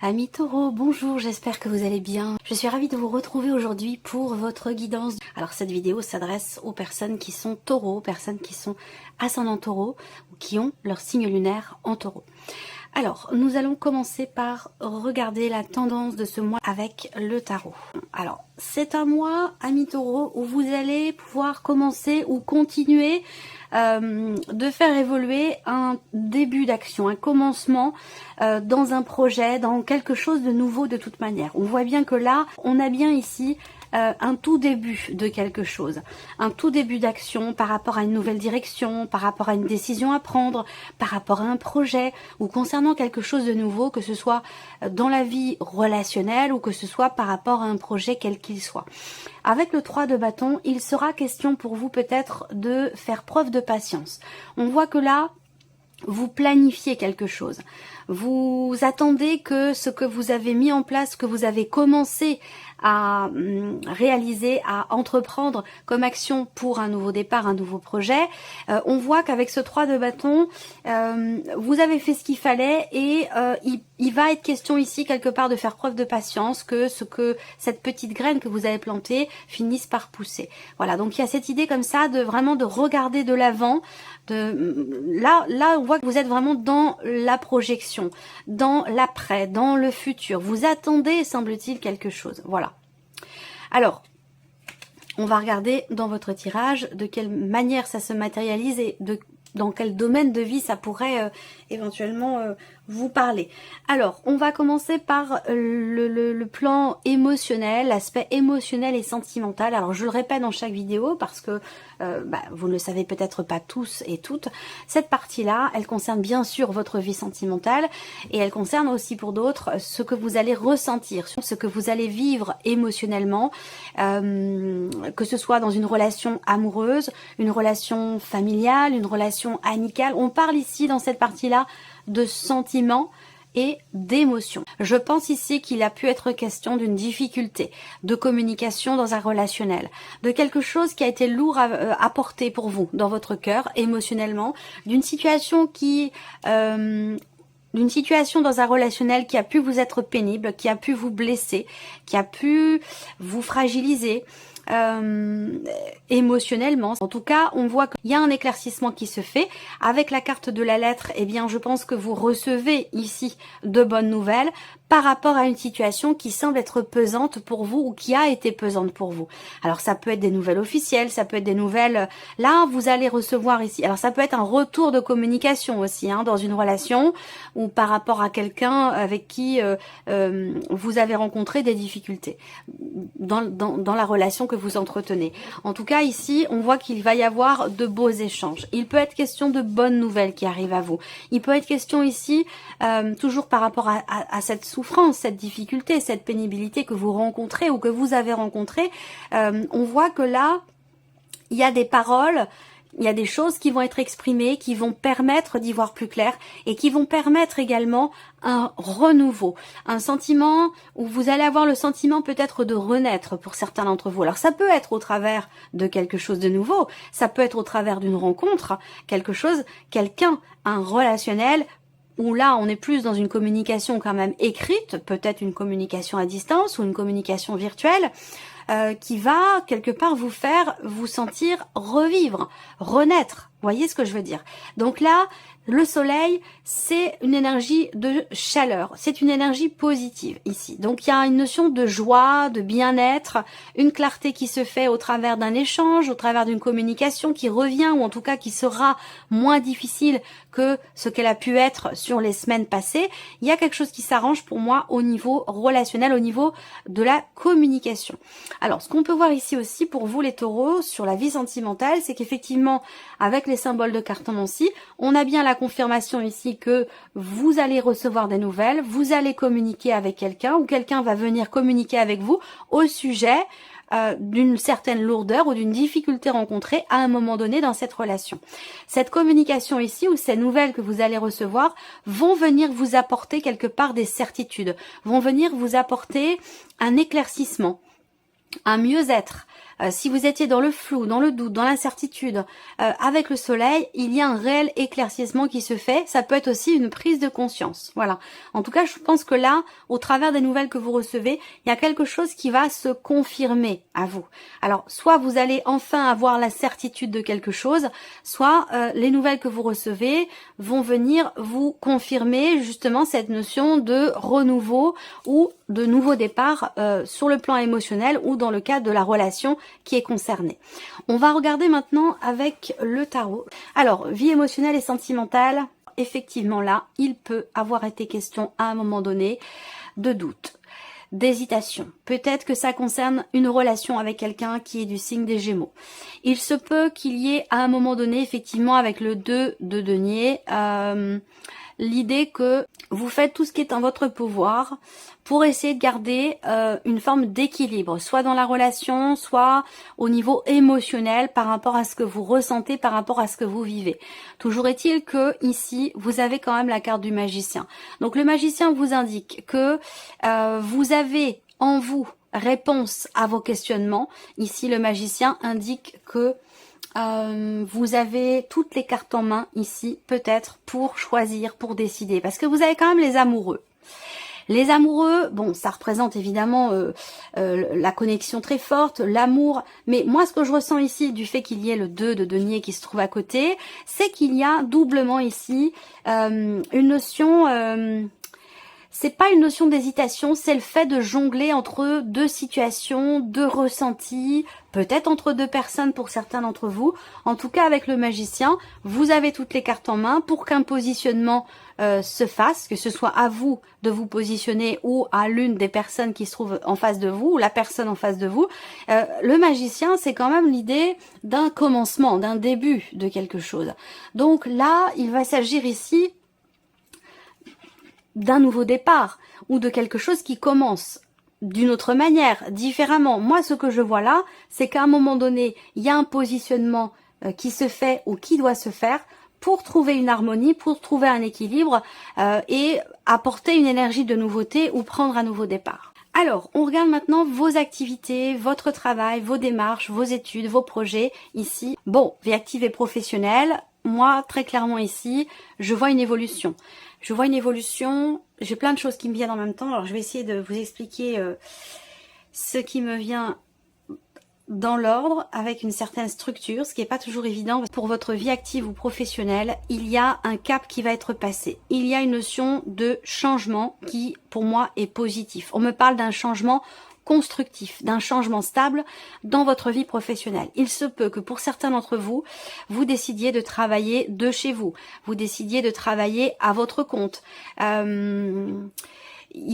Amis taureaux, bonjour, j'espère que vous allez bien. Je suis ravie de vous retrouver aujourd'hui pour votre guidance. Alors cette vidéo s'adresse aux personnes qui sont taureaux, aux personnes qui sont ascendants taureaux ou qui ont leur signe lunaire en taureau. Alors, nous allons commencer par regarder la tendance de ce mois avec le tarot. Alors, c'est un mois, amis taureaux, où vous allez pouvoir commencer ou continuer de faire évoluer un début d'action, un commencement dans un projet, dans quelque chose de nouveau de toute manière. On voit bien que là, on a bien ici un tout début de quelque chose, un tout début d'action par rapport à une nouvelle direction, par rapport à une décision à prendre, par rapport à un projet ou concernant quelque chose de nouveau, que ce soit dans la vie relationnelle ou que ce soit par rapport à un projet quel qu'il soit. Avec le 3 de bâton, il sera question pour vous peut-être de faire preuve de patience. On voit que là, vous planifiez quelque chose. Vous attendez que ce que vous avez mis en place, que vous avez commencé à réaliser, à entreprendre comme action pour un nouveau départ, un nouveau projet, on voit qu'avec ce 3 de bâton, vous avez fait ce qu'il fallait et il va être question ici quelque part de faire preuve de patience, que cette petite graine que vous avez plantée finisse par pousser. Voilà, donc il y a cette idée comme ça de vraiment de regarder de l'avant. Là, on voit que vous êtes vraiment dans la projection, dans l'après, dans le futur. Vous attendez, semble-t-il, quelque chose. Voilà. Alors, on va regarder dans votre tirage de quelle manière ça se matérialise et dans quel domaine de vie ça pourrait éventuellement vous parler. Alors, on va commencer par le plan émotionnel, l'aspect émotionnel et sentimental. Alors, je le répète dans chaque vidéo parce que vous ne le savez peut-être pas tous et toutes. Cette partie-là, elle concerne bien sûr votre vie sentimentale et elle concerne aussi pour d'autres ce que vous allez ressentir, ce que vous allez vivre émotionnellement, que ce soit dans une relation amoureuse, une relation familiale, une relation amicale. On parle ici dans cette partie-là de sentiments et d'émotions. Je pense ici qu'il a pu être question d'une difficulté de communication dans un relationnel, de quelque chose qui a été lourd à porter pour vous dans votre cœur émotionnellement, d'une situation dans un relationnel qui a pu vous être pénible, qui a pu vous blesser, qui a pu vous fragiliser émotionnellement. En tout cas, on voit qu'il y a un éclaircissement qui se fait. Avec la carte de la lettre, eh bien, je pense que vous recevez ici de bonnes nouvelles par rapport à une situation qui semble être pesante pour vous ou qui a été pesante pour vous. Alors, ça peut être des nouvelles officielles, ça peut être des nouvelles... Là, vous allez recevoir ici... Alors, ça peut être un retour de communication aussi, dans une relation ou par rapport à quelqu'un avec qui vous avez rencontré des difficultés dans la relation que vous entretenez. En tout cas, ici, on voit qu'il va y avoir de beaux échanges. Il peut être question de bonnes nouvelles qui arrivent à vous. Il peut être question ici, toujours par rapport à cette souffrance, cette difficulté, cette pénibilité que vous rencontrez ou que vous avez rencontré. On voit que là, il y a des paroles, il y a des choses qui vont être exprimées, qui vont permettre d'y voir plus clair et qui vont permettre également un renouveau, un sentiment où vous allez avoir le sentiment peut-être de renaître pour certains d'entre vous. Alors ça peut être au travers de quelque chose de nouveau, ça peut être au travers d'une rencontre, quelqu'un, un relationnel, où là on est plus dans une communication quand même écrite, peut-être une communication à distance ou une communication virtuelle, qui va quelque part vous faire vous sentir revivre, renaître. Vous voyez ce que je veux dire? Donc là, le soleil, c'est une énergie de chaleur, c'est une énergie positive ici. Donc il y a une notion de joie, de bien-être, une clarté qui se fait au travers d'un échange, au travers d'une communication qui revient ou en tout cas qui sera moins difficile que ce qu'elle a pu être sur les semaines passées. Il y a quelque chose qui s'arrange pour moi au niveau relationnel, au niveau de la communication. Alors, ce qu'on peut voir ici aussi pour vous les taureaux sur la vie sentimentale, c'est qu'effectivement, avec les symboles de cartomancie, on a bien la confirmation ici que vous allez recevoir des nouvelles, vous allez communiquer avec quelqu'un ou quelqu'un va venir communiquer avec vous au sujet d'une certaine lourdeur ou d'une difficulté rencontrée à un moment donné dans cette relation. Cette communication ici ou ces nouvelles que vous allez recevoir vont venir vous apporter quelque part des certitudes, vont venir vous apporter un éclaircissement, un mieux-être, Si vous étiez dans le flou, dans le doute, dans l'incertitude, avec le soleil, il y a un réel éclaircissement qui se fait. Ça peut être aussi une prise de conscience. Voilà. En tout cas, je pense que là, au travers des nouvelles que vous recevez, il y a quelque chose qui va se confirmer à vous. Alors, soit vous allez enfin avoir la certitude de quelque chose, soit les nouvelles que vous recevez vont venir vous confirmer justement cette notion de renouveau ou de nouveau départ sur le plan émotionnel ou dans le cadre de la relation qui est concernée. On va regarder maintenant avec le tarot. Alors, vie émotionnelle et sentimentale, effectivement là, il peut avoir été question à un moment donné de doute, d'hésitation. Peut-être que ça concerne une relation avec quelqu'un qui est du signe des Gémeaux. Il se peut qu'il y ait à un moment donné, effectivement, avec le 2 de denier, l'idée que vous faites tout ce qui est en votre pouvoir pour essayer de garder une forme d'équilibre, soit dans la relation, soit au niveau émotionnel par rapport à ce que vous ressentez, par rapport à ce que vous vivez. Toujours est-il que ici, vous avez quand même la carte du magicien. Donc le magicien vous indique que vous avez en vous réponse à vos questionnements. Ici, le magicien indique que vous avez toutes les cartes en main ici, peut-être, pour choisir, pour décider. Parce que vous avez quand même les amoureux. Les amoureux, bon, ça représente évidemment la connexion très forte, l'amour. Mais moi, ce que je ressens ici, du fait qu'il y ait le 2 de denier qui se trouve à côté, c'est qu'il y a doublement ici une notion... c'est pas une notion d'hésitation, c'est le fait de jongler entre deux situations, deux ressentis, peut-être entre deux personnes pour certains d'entre vous. En tout cas, avec le magicien, vous avez toutes les cartes en main pour qu'un positionnement se fasse, que ce soit à vous de vous positionner ou à l'une des personnes qui se trouvent en face de vous, ou la personne en face de vous. Le magicien, c'est quand même l'idée d'un commencement, d'un début de quelque chose. Donc là, il va s'agir ici d'un nouveau départ ou de quelque chose qui commence d'une autre manière, différemment. Moi, ce que je vois là, c'est qu'à un moment donné, il y a un positionnement qui se fait ou qui doit se faire pour trouver une harmonie, pour trouver un équilibre et apporter une énergie de nouveauté ou prendre un nouveau départ. Alors, on regarde maintenant vos activités, votre travail, vos démarches, vos études, vos projets ici. Bon, vie active et professionnelle, moi, très clairement ici, je vois une évolution. Je vois une évolution, j'ai plein de choses qui me viennent en même temps, alors je vais essayer de vous expliquer ce qui me vient dans l'ordre, avec une certaine structure, ce qui n'est pas toujours évident. Pour votre vie active ou professionnelle, il y a un cap qui va être passé. Il y a une notion de changement qui, pour moi, est positif. On me parle d'un changement constructif, d'un changement stable dans votre vie professionnelle. Il se peut que pour certains d'entre vous, vous décidiez de travailler de chez vous, vous décidiez de travailler à votre compte. Il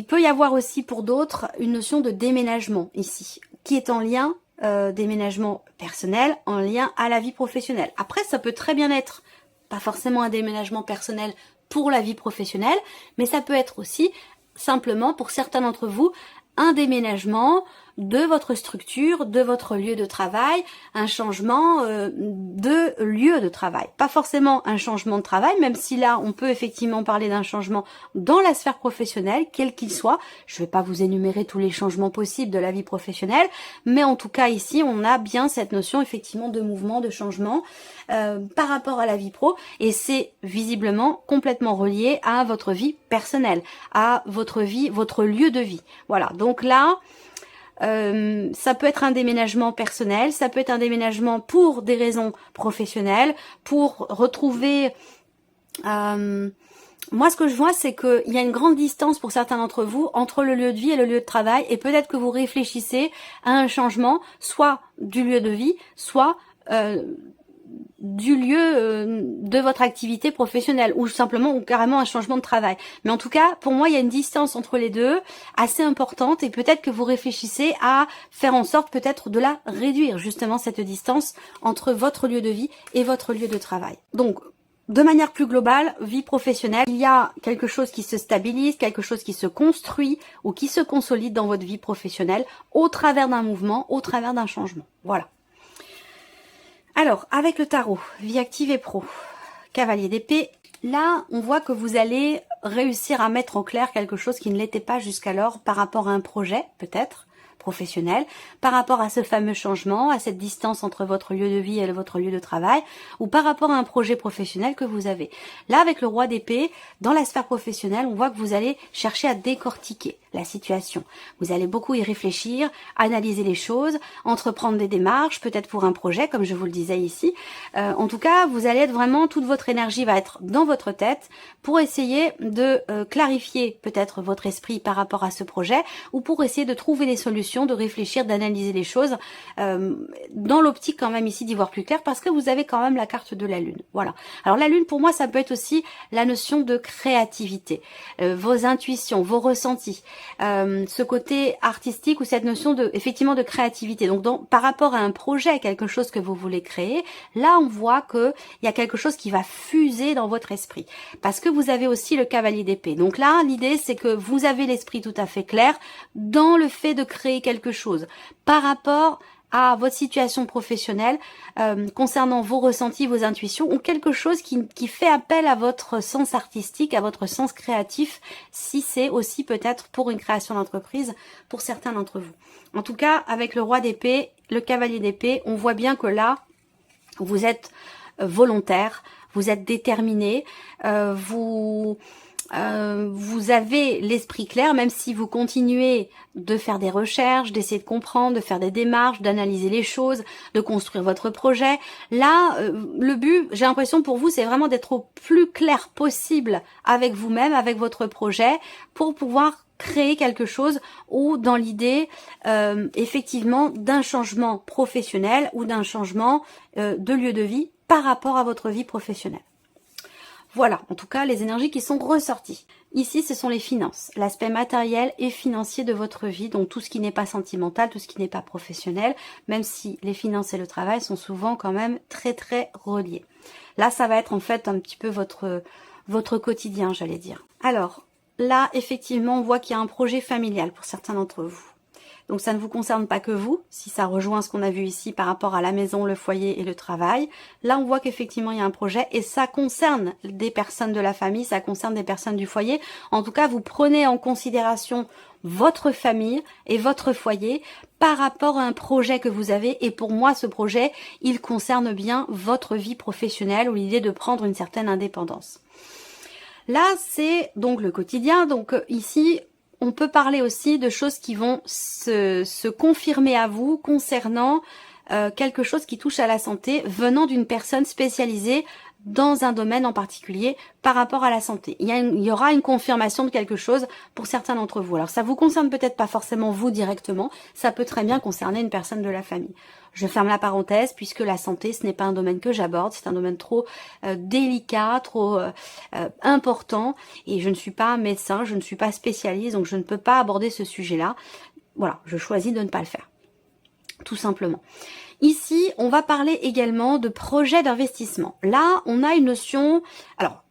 peut y avoir aussi pour d'autres une notion de déménagement ici, qui est en lien, déménagement personnel, en lien à la vie professionnelle. Après, ça peut très bien être, pas forcément un déménagement personnel pour la vie professionnelle, mais ça peut être aussi simplement pour certains d'entre vous, un déménagement de votre structure, de votre lieu de travail, un changement de lieu de travail. Pas forcément un changement de travail, même si là, on peut effectivement parler d'un changement dans la sphère professionnelle, quel qu'il soit. Je ne vais pas vous énumérer tous les changements possibles de la vie professionnelle, mais en tout cas, ici, on a bien cette notion, effectivement, de mouvement, de changement par rapport à la vie pro, et c'est visiblement complètement relié à votre vie personnelle, à votre vie, votre lieu de vie. Voilà, donc là, ça peut être un déménagement personnel, ça peut être un déménagement pour des raisons professionnelles, pour retrouver... moi, ce que je vois, c'est qu'il y a une grande distance pour certains d'entre vous entre le lieu de vie et le lieu de travail, et peut-être que vous réfléchissez à un changement, soit du lieu de vie, soit du lieu de votre activité professionnelle, ou simplement ou carrément un changement de travail. Mais en tout cas, pour moi, il y a une distance entre les deux assez importante, et peut-être que vous réfléchissez à faire en sorte peut-être de la réduire, justement, cette distance entre votre lieu de vie et votre lieu de travail. Donc, de manière plus globale, vie professionnelle, il y a quelque chose qui se stabilise, quelque chose qui se construit ou qui se consolide dans votre vie professionnelle au travers d'un mouvement, au travers d'un changement. Voilà. Alors, avec le tarot, vie active et pro, cavalier d'épée, là, on voit que vous allez réussir à mettre en clair quelque chose qui ne l'était pas jusqu'alors par rapport à un projet, peut-être, professionnel, par rapport à ce fameux changement, à cette distance entre votre lieu de vie et votre lieu de travail, ou par rapport à un projet professionnel que vous avez. Là, avec le roi d'épée, dans la sphère professionnelle, on voit que vous allez chercher à décortiquer la situation. Vous allez beaucoup y réfléchir, analyser les choses, entreprendre des démarches, peut-être pour un projet, comme je vous le disais ici. En tout cas, vous allez être vraiment, toute votre énergie va être dans votre tête pour essayer de clarifier peut-être votre esprit par rapport à ce projet, ou pour essayer de trouver des solutions, de réfléchir, d'analyser les choses, dans l'optique quand même ici d'y voir plus clair, parce que vous avez quand même la carte de la Lune. Voilà. Alors la Lune, pour moi, ça peut être aussi la notion de créativité, vos intuitions, vos ressentis, ce côté artistique ou cette notion de, effectivement, de créativité. Donc par rapport à un projet, quelque chose que vous voulez créer, là on voit que il y a quelque chose qui va fuser dans votre esprit, parce que vous avez aussi le cavalier d'épée. Donc là, l'idée c'est que vous avez l'esprit tout à fait clair dans le fait de créer quelque chose par rapport à votre situation professionnelle, concernant vos ressentis, vos intuitions, ou quelque chose qui fait appel à votre sens artistique, à votre sens créatif, si c'est aussi peut-être pour une création d'entreprise pour certains d'entre vous. En tout cas, avec le roi d'épée, le cavalier d'épée, on voit bien que là, vous êtes volontaire, vous êtes déterminé, vous avez l'esprit clair, même si vous continuez de faire des recherches, d'essayer de comprendre, de faire des démarches, d'analyser les choses, de construire votre projet. Là, le but, j'ai l'impression pour vous, c'est vraiment d'être au plus clair possible avec vous-même, avec votre projet, pour pouvoir créer quelque chose, ou dans l'idée effectivement d'un changement professionnel ou d'un changement de lieu de vie par rapport à votre vie professionnelle. Voilà, en tout cas, les énergies qui sont ressorties. Ici, ce sont les finances, l'aspect matériel et financier de votre vie, donc tout ce qui n'est pas sentimental, tout ce qui n'est pas professionnel, même si les finances et le travail sont souvent quand même très très reliés. Là, ça va être en fait un petit peu votre quotidien, j'allais dire. Alors, là, effectivement, on voit qu'il y a un projet familial pour certains d'entre vous. Donc ça ne vous concerne pas que vous, si ça rejoint ce qu'on a vu ici par rapport à la maison, le foyer et le travail. Là, on voit qu'effectivement, il y a un projet et ça concerne des personnes de la famille, ça concerne des personnes du foyer. En tout cas, vous prenez en considération votre famille et votre foyer par rapport à un projet que vous avez. Et pour moi, ce projet, il concerne bien votre vie professionnelle ou l'idée de prendre une certaine indépendance. Là, c'est donc le quotidien. Donc ici, on peut parler aussi de choses qui vont se confirmer à vous concernant quelque chose qui touche à la santé venant d'une personne spécialisée dans un domaine en particulier par rapport à la santé. Il y aura une confirmation de quelque chose pour certains d'entre vous. Alors ça vous concerne peut-être pas forcément vous directement, ça peut très bien concerner une personne de la famille. Je ferme la parenthèse puisque la santé, ce n'est pas un domaine que j'aborde, c'est un domaine trop délicat, trop important, et je ne suis pas médecin, je ne suis pas spécialiste, donc je ne peux pas aborder ce sujet-là. Voilà, je choisis de ne pas le faire, tout simplement. Ici, on va parler également de projet d'investissement. Là, on a une notion, alors,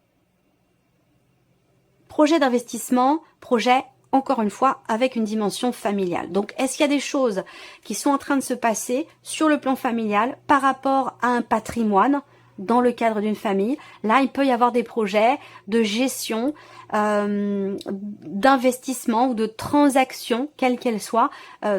projet d'investissement, projet, encore une fois, avec une dimension familiale. Donc, est-ce qu'il y a des choses qui sont en train de se passer sur le plan familial par rapport à un patrimoine dans le cadre d'une famille? Là, il peut y avoir des projets de gestion, d'investissement ou de transaction, quelle qu'elle soit,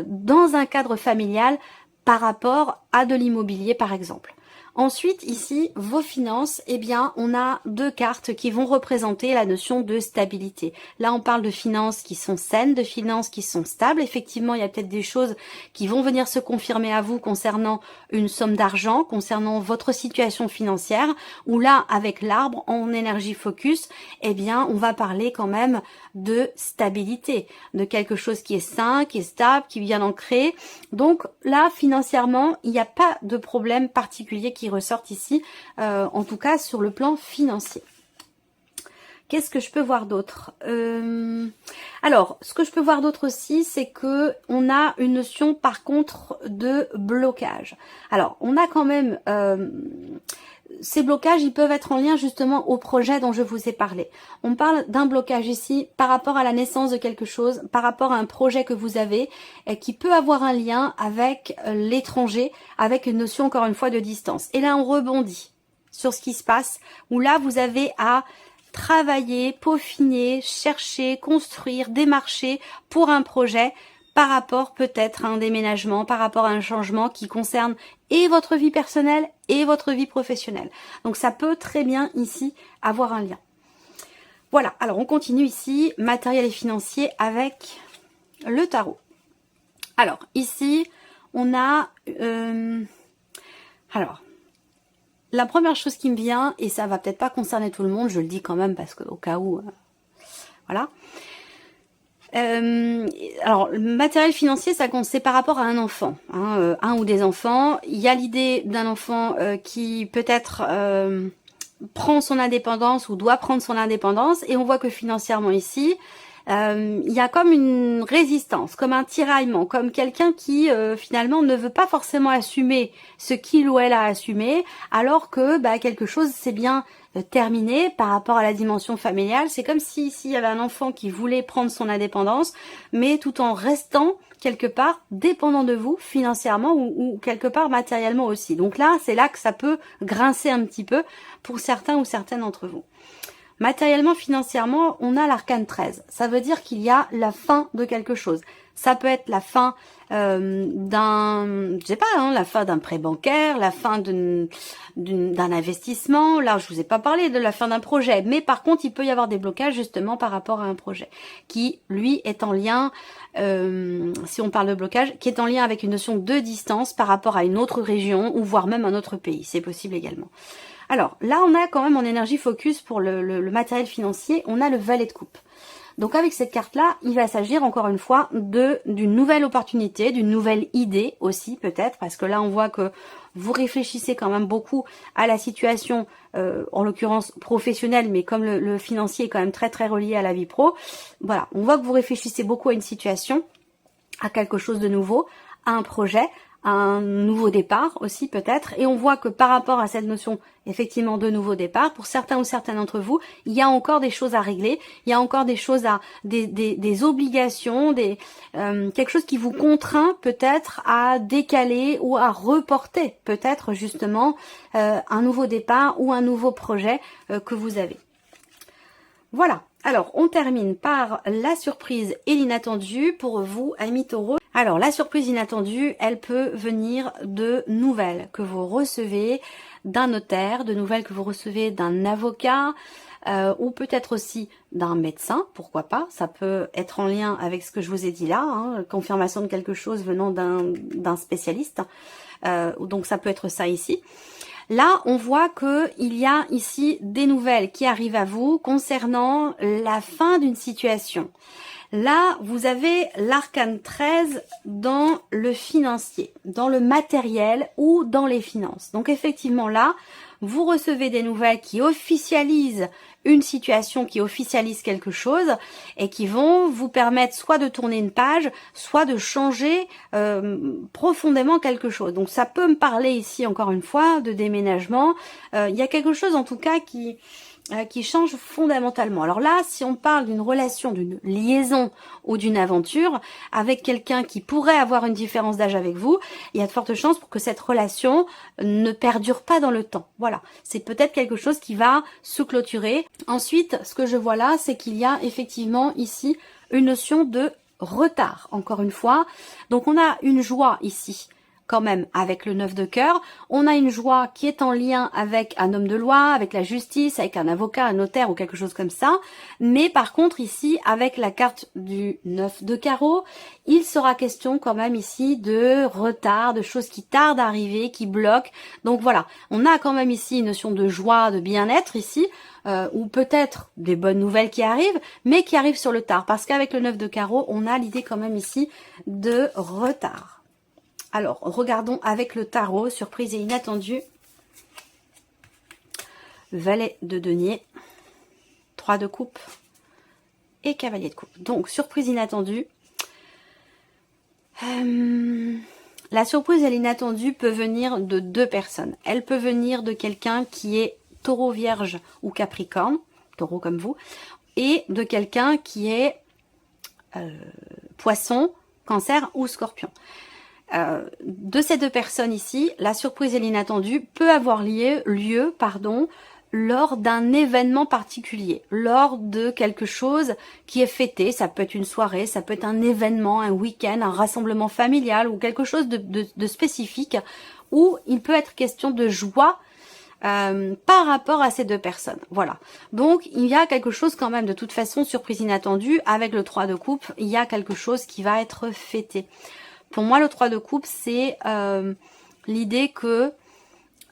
dans un cadre familial par rapport à de l'immobilier, par exemple. Ensuite, ici, vos finances, eh bien, on a deux cartes qui vont représenter la notion de stabilité. Là, on parle de finances qui sont saines, de finances qui sont stables. Effectivement, il y a peut-être des choses qui vont venir se confirmer à vous concernant une somme d'argent, concernant votre situation financière, où là, avec l'arbre, en énergie focus, eh bien, on va parler quand même de stabilité, de quelque chose qui est sain, qui est stable, qui vient d'ancrer. Donc là, financièrement, il n'y a pas de problème particulier qui ressortent ici, en tout cas sur le plan financier. Qu'est-ce que je peux voir d'autre? Alors, ce que je peux voir d'autre aussi, c'est que on a une notion par contre de blocage. Alors, on a quand même ces blocages, ils peuvent être en lien justement au projet dont je vous ai parlé. On parle d'un blocage ici par rapport à la naissance de quelque chose, par rapport à un projet que vous avez, qui peut avoir un lien avec l'étranger, avec une notion encore une fois de distance. Et là, on rebondit sur ce qui se passe, où là, vous avez à travailler, peaufiner, chercher, construire, démarcher pour un projet par rapport peut-être à un déménagement, par rapport à un changement qui concerne et votre vie personnelle et votre vie professionnelle. Donc ça peut très bien ici avoir un lien. Voilà, alors on continue ici, matériel et financier avec le tarot. Alors ici, on a... alors, la première chose qui me vient, et ça va peut-être pas concerner tout le monde, je le dis quand même parce que au cas où... voilà. Alors, le matériel financier, ça c'est par rapport à un enfant, hein, un ou des enfants. Il y a l'idée d'un enfant qui peut-être prend son indépendance ou doit prendre son indépendance, et on voit que financièrement ici, il y a comme une résistance, comme un tiraillement, comme quelqu'un qui finalement ne veut pas forcément assumer ce qu'il ou elle a assumé, alors que quelque chose c'est bien terminé par rapport à la dimension familiale. C'est comme s'il y avait un enfant qui voulait prendre son indépendance, mais tout en restant quelque part dépendant de vous financièrement ou quelque part matériellement aussi. Donc là, c'est là que ça peut grincer un petit peu pour certains ou certaines d'entre vous. Matériellement, financièrement, on a l'arcane 13. Ça veut dire qu'il y a la fin de quelque chose. Ça peut être la fin d'un, je sais pas, la fin d'un prêt bancaire, la fin d'un investissement. Là, je vous ai pas parlé de la fin d'un projet, mais par contre, il peut y avoir des blocages justement par rapport à un projet qui, lui, est en lien, si on parle de blocage, qui est en lien avec une notion de distance par rapport à une autre région ou voire même un autre pays. C'est possible également. Alors, là, on a quand même en énergie focus pour le matériel financier, on a le valet de coupe. Donc, avec cette carte-là, il va s'agir encore une fois d'une nouvelle opportunité, d'une nouvelle idée aussi peut-être, parce que là, on voit que vous réfléchissez quand même beaucoup à la situation, en l'occurrence professionnelle, mais comme le financier est quand même très très relié à la vie pro, voilà, on voit que vous réfléchissez beaucoup à une situation, à quelque chose de nouveau, à un projet, un nouveau départ aussi peut-être, et on voit que par rapport à cette notion effectivement de nouveau départ, pour certains ou certaines d'entre vous, il y a encore des choses à régler, il y a encore des choses à des obligations, quelque chose qui vous contraint peut-être à décaler ou à reporter peut-être justement un nouveau départ ou un nouveau projet que vous avez. Voilà, alors on termine par la surprise et l'inattendu pour vous, amis taureaux. Alors la surprise inattendue, elle peut venir de nouvelles que vous recevez d'un notaire, de nouvelles que vous recevez d'un avocat, ou peut-être aussi d'un médecin, pourquoi pas, ça peut être en lien avec ce que je vous ai dit là, confirmation de quelque chose venant d'un spécialiste, donc ça peut être ça ici. Là, on voit qu'il y a ici des nouvelles qui arrivent à vous concernant la fin d'une situation. Là, vous avez l'arcane 13 dans le financier, dans le matériel ou dans les finances. Donc effectivement là, vous recevez des nouvelles qui officialisent une situation, qui officialisent quelque chose et qui vont vous permettre soit de tourner une page, soit de changer profondément quelque chose. Donc ça peut me parler ici encore une fois de déménagement. Il y a quelque chose en tout cas qui change fondamentalement. Alors là, si on parle d'une relation, d'une liaison ou d'une aventure avec quelqu'un qui pourrait avoir une différence d'âge avec vous, il y a de fortes chances pour que cette relation ne perdure pas dans le temps. Voilà, c'est peut-être quelque chose qui va se clôturer. Ensuite, ce que je vois là, c'est qu'il y a effectivement ici une notion de retard, encore une fois. Donc on a une joie ici quand même avec le 9 de cœur, on a une joie qui est en lien avec un homme de loi, avec la justice, avec un avocat, un notaire ou quelque chose comme ça, mais par contre ici avec la carte du 9 de carreau, il sera question quand même ici de retard, de choses qui tardent à arriver, qui bloquent. Donc voilà, on a quand même ici une notion de joie, de bien-être ici, ou peut-être des bonnes nouvelles qui arrivent, mais qui arrivent sur le tard, parce qu'avec le 9 de carreau, on a l'idée quand même ici de retard. Alors, regardons avec le tarot, surprise et inattendue. Valet de denier, 3 de coupe et cavalier de coupe. Donc, surprise inattendue. La surprise et l'inattendue peut venir de deux personnes. Elle peut venir de quelqu'un qui est taureau, vierge ou capricorne, taureau comme vous, et de quelqu'un qui est poisson, cancer ou scorpion. De ces deux personnes ici, la surprise et l'inattendu peut avoir lieu lors d'un événement particulier, lors de quelque chose qui est fêté. Ça peut être une soirée, ça peut être un événement, un week-end, un rassemblement familial ou quelque chose de spécifique où il peut être question de joie par rapport à ces deux personnes. Voilà. Donc, il y a quelque chose quand même, de toute façon, surprise inattendue. Avec le 3 de coupe, il y a quelque chose qui va être fêté. Pour moi, le 3 de coupe, c'est l'idée que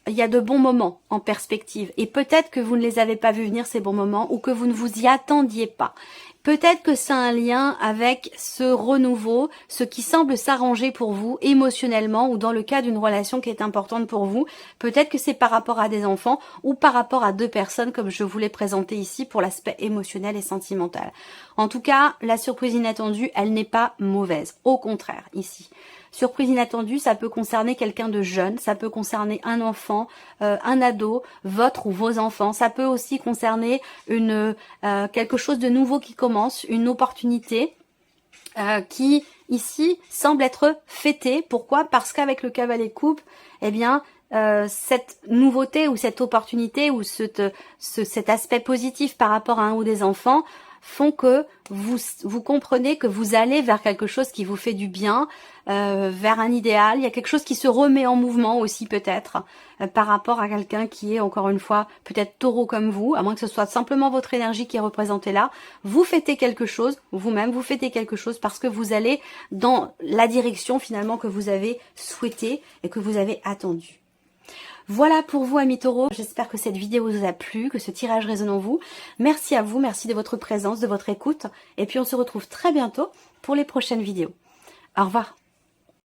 il y a de bons moments en perspective. Et peut-être que vous ne les avez pas vus venir, ces bons moments, ou que vous ne vous y attendiez pas. Peut-être que c'est un lien avec ce renouveau, ce qui semble s'arranger pour vous émotionnellement ou dans le cas d'une relation qui est importante pour vous. Peut-être que c'est par rapport à des enfants ou par rapport à deux personnes comme je vous l'ai présenté ici pour l'aspect émotionnel et sentimental. En tout cas, la surprise inattendue, elle n'est pas mauvaise. Au contraire, ici. Surprise inattendue, ça peut concerner quelqu'un de jeune, ça peut concerner un enfant, un ado, votre ou vos enfants. Ça peut aussi concerner quelque chose de nouveau qui commence, une opportunité qui, ici, semble être fêtée. Pourquoi? Parce qu'avec le cavalier de coupe, eh bien, cette nouveauté ou cette opportunité ou cet aspect positif par rapport à un ou des enfants font que vous comprenez que vous allez vers quelque chose qui vous fait du bien, vers un idéal. Il y a quelque chose qui se remet en mouvement aussi peut-être par rapport à quelqu'un qui est encore une fois peut-être taureau comme vous, à moins que ce soit simplement votre énergie qui est représentée là. Vous fêtez quelque chose, vous-même vous fêtez quelque chose parce que vous allez dans la direction finalement que vous avez souhaité et que vous avez attendu. Voilà pour vous, amis taureaux. J'espère que cette vidéo vous a plu, que ce tirage résonne en vous. Merci à vous, merci de votre présence, de votre écoute. Et puis on se retrouve très bientôt pour les prochaines vidéos. Au revoir.